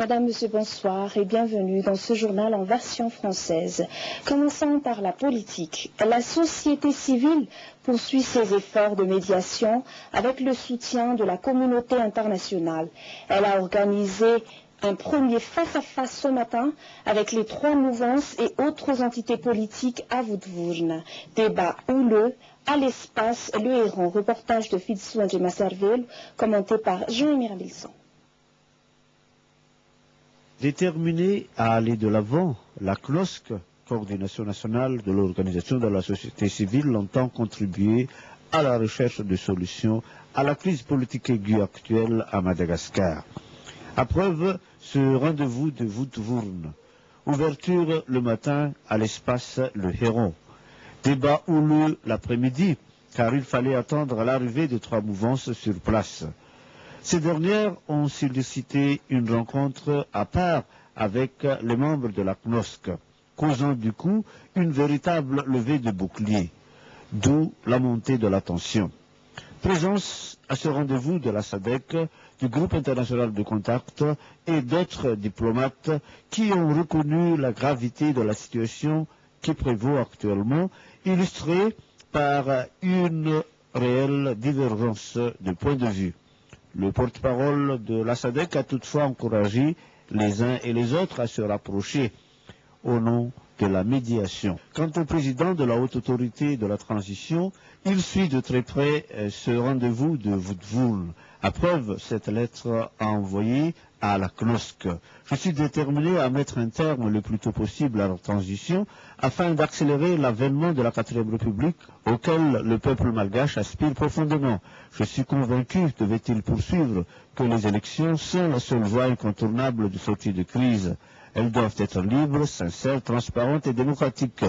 Madame, Monsieur, bonsoir et bienvenue dans ce journal en version française. Commençons par la politique. La société civile poursuit ses efforts de médiation avec le soutien de la communauté internationale. Elle a organisé un premier face-à-face ce matin avec les trois mouvances et autres entités politiques à Woodvourne. Débat houleux à l'espace Le Héron. Reportage de Fidsou Ndjema Serville, commenté par Jean-Émile Bilson. Déterminée à aller de l'avant, la CNOSC, Coordination nationale de l'organisation de la société civile, entend contribuer à la recherche de solutions à la crise politique aiguë actuelle à Madagascar. À preuve, ce rendez-vous de Woodvourne. Ouverture le matin à l'espace Le Héron. Débat houleux l'après-midi, car il fallait attendre l'arrivée de trois mouvances sur place. Ces dernières ont sollicité une rencontre à part avec les membres de la CNOSC, causant du coup une véritable levée de bouclier, d'où la montée de la tension. Présence à ce rendez-vous de la SADC, du groupe international de contact et d'autres diplomates qui ont reconnu la gravité de la situation qui prévaut actuellement, illustrée par une réelle divergence de point de vue. Le porte-parole de la SADC a toutefois encouragé les uns et les autres à se rapprocher au nom de la médiation. Quant au président de la haute autorité de la transition, il suit de très près ce rendez-vous de Woodvourne. À preuve, cette lettre envoyée à la CNOSC. Je suis déterminé à mettre un terme le plus tôt possible à la transition afin d'accélérer l'avènement de la 4e République auquel le peuple malgache aspire profondément. Je suis convaincu, devait-il poursuivre, que les élections sont la seule voie incontournable de sortie de crise. Elles doivent être libres, sincères, transparentes et démocratiques.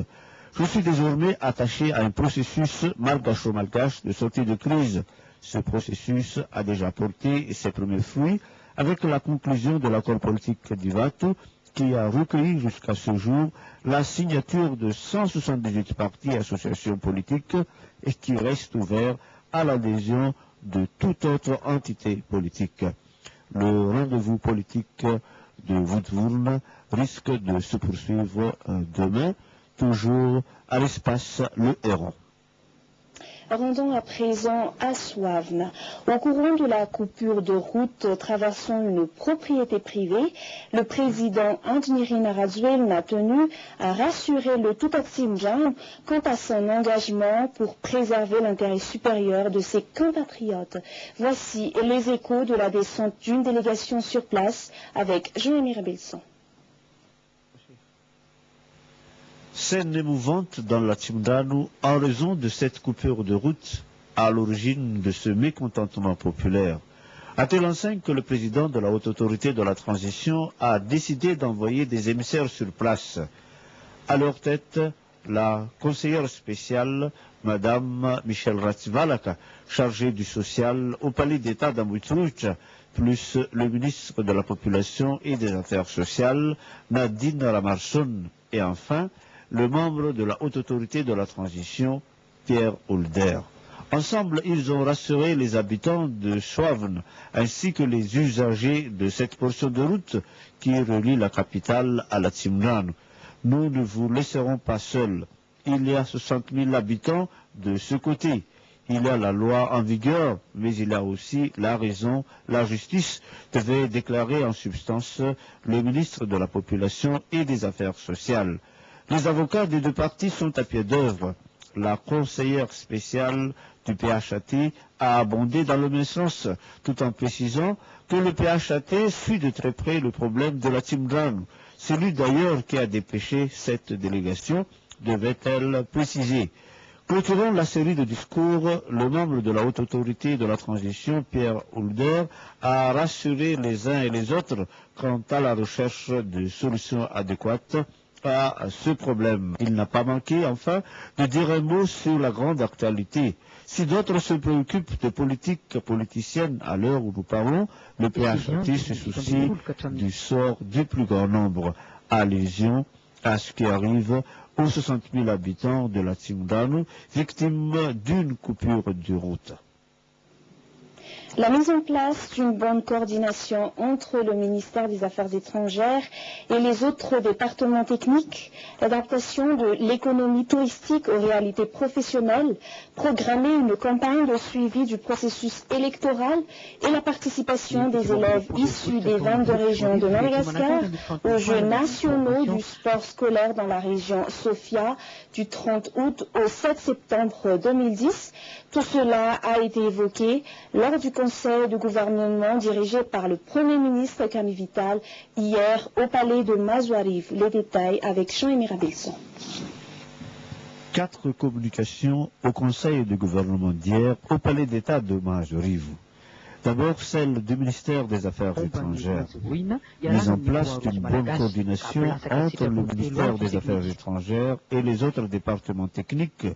Je suis désormais attaché à un processus malgacho-malgache de sortie de crise. Ce processus a déjà porté ses premiers fruits avec la conclusion de l'accord politique d'Ivatu qui a recueilli jusqu'à ce jour la signature de 178 partis et associations politiques et qui reste ouvert à l'adhésion de toute autre entité politique. Le rendez-vous politique de Woodvourne risque de se poursuivre demain, toujours à l'espace Le Héron. Rendons à présent à Souavne. Au courant de la coupure de route traversant une propriété privée, le président Andniri Narazuel a tenu à rassurer le Tutatsimjan quant à son engagement pour préserver l'intérêt supérieur de ses compatriotes. Voici les échos de la descente d'une délégation sur place avec Jean-Émile Bilson. Scène émouvante dans la Tsimdanu en raison de cette coupure de route à l'origine de ce mécontentement populaire. À telle enseigne que le président de la haute autorité de la transition a décidé d'envoyer des émissaires sur place. À leur tête, la conseillère spéciale, Madame Michel Ratsivalaka, chargée du social au palais d'État d'Amwitrouch, plus le ministre de la Population et des Affaires sociales, Nadine Ramarson, et enfin, le membre de la haute autorité de la transition, Pierre Holder. Ensemble, ils ont rassuré les habitants de Souavne, ainsi que les usagers de cette portion de route qui relie la capitale à la Tsimdanu. Nous ne vous laisserons pas seuls. Il y a 60 000 habitants de ce côté. Il y a la loi en vigueur, mais il y a aussi la raison, la justice, devait déclarer en substance le ministre de la Population et des Affaires sociales. Les avocats des deux parties sont à pied d'œuvre. La conseillère spéciale du PHAT a abondé dans le même sens, tout en précisant que le PHAT suit de très près le problème de la Tsimdanu. Celui d'ailleurs qui a dépêché cette délégation, devait-elle préciser. Clôturant la série de discours, le membre de la haute autorité de la transition, Pierre Holder, a rassuré les uns et les autres quant à la recherche de solutions adéquates à ce problème. Il n'a pas manqué, enfin, de dire un mot sur la grande actualité. Si d'autres se préoccupent de politique politicienne à l'heure où nous parlons, le PHAT se soucie du sort du plus grand nombre. Allusion à ce qui arrive aux 60 000 habitants de la Tsimdanu, victimes d'une coupure de route. La mise en place d'une bonne coordination entre le ministère des Affaires étrangères et les autres départements techniques, l'adaptation de l'économie touristique aux réalités professionnelles, programmer une campagne de suivi du processus électoral et la participation des élèves issus des 22 régions de Madagascar aux Jeux nationaux du sport scolaire dans la région Sofia du 30 août au 7 septembre 2010. Tout cela a été évoqué lors du conseil de gouvernement dirigé par le Premier ministre Camille Vital hier au palais de Mazouarive. Les détails avec Jean-Émile Rabelson. 4 communications au conseil de gouvernement d'hier au palais d'État de Mazouarive. D'abord, celle du ministère des Affaires étrangères. Mise en place d'une bonne coordination entre le ministère des Affaires étrangères et les autres départements techniques,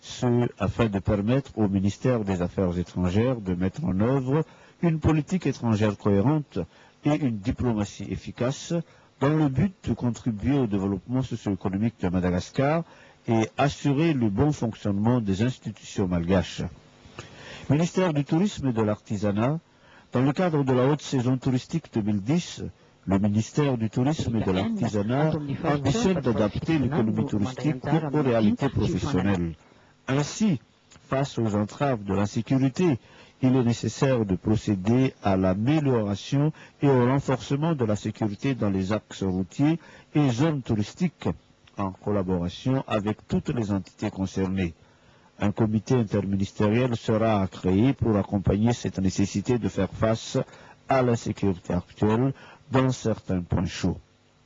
ce afin de permettre au ministère des Affaires étrangères de mettre en œuvre une politique étrangère cohérente et une diplomatie efficace dans le but de contribuer au développement socio-économique de Madagascar et assurer le bon fonctionnement des institutions malgaches. Ministère du Tourisme et de l'Artisanat, dans le cadre de la haute saison touristique 2010, le ministère du Tourisme et de l'Artisanat ambitionne d'adapter l'économie touristique aux réalités professionnelles. Ainsi, face aux entraves de l'insécurité, il est nécessaire de procéder à l'amélioration et au renforcement de la sécurité dans les axes routiers et zones touristiques, en collaboration avec toutes les entités concernées. Un comité interministériel sera créé pour accompagner cette nécessité de faire face à l'insécurité actuelle dans certains points chauds.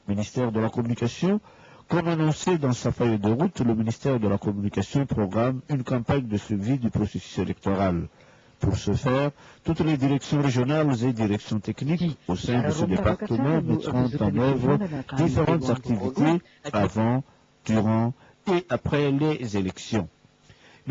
Ministère de la Communication, comme annoncé dans sa feuille de route, le ministère de la Communication programme une campagne de suivi du processus électoral. Pour ce faire, toutes les directions régionales et directions techniques au sein de ce département mettront en œuvre différentes activités avant, durant et après les élections.